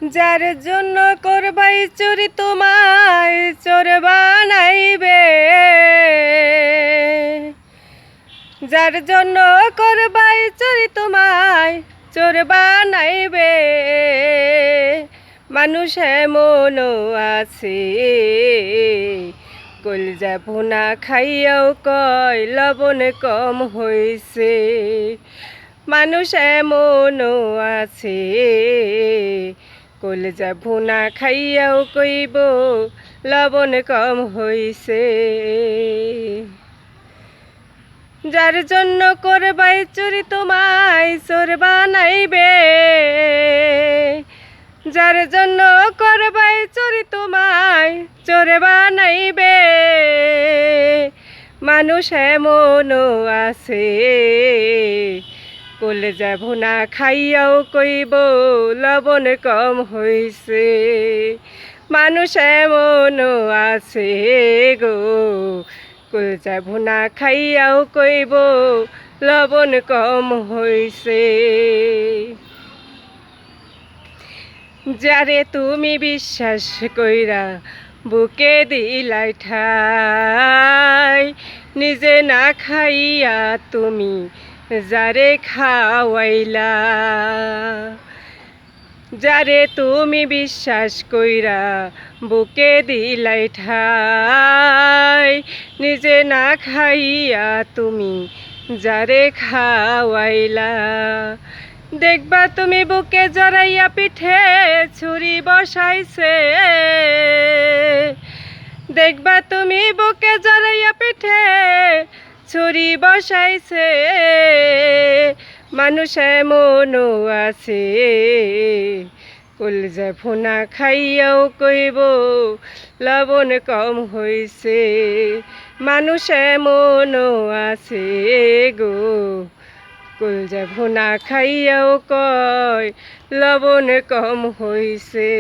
যার জন্য করবাই চুরি তোমায় চোর বানাইবে, যার জন্য করবাই চুরি তোমায় চোর বানাইবে। মানুষ এমনও আছে কলজা ভুনা খাইয়াও কয় লবণ কম হইছে। মানুষ এমনও আছে কলজা ভুনা খাইয়াও কইব লবণ কম হইছে। যার জন্য করবাই চুরি তোমায় চোর বানাইবে, যার জন্য করবাই চুরি তোমায় চোর বানাইবে। মানুষ এমনও আছে কলজা ভুনা খাইয়াও কইব লবণ কম হইছে। মানুষ এমনও আছে গো কলজা ভুনা খাইয়াও কইব লবণ কম হইছে। যারে তুমি বিশ্বাস কইরা বুকে দিলাই ঠাই, নিজে না খাইয়া তুমি যারে খাওয়াইলা। যারে তুমি বিশ্বাস কইরা বুকে দিলাই ঠাই, নিজে না খাইয়া তুমি যারে খাওয়াইলা। দেখবা তুমি বুকে জড়াইয়া পিঠে ছুরি বসাইছে, দেখবা তুমি বুকে জড়াইয়া পিঠে ছুরি বসাইছে। মানুষ এমনও আছে কলজা ভুনা খাইয়াও কইব লবণ কম হইছে। মানুষ এমনও আছে গো কলজা ভুনা খাইয়াও কয় লবণ কম হইছে।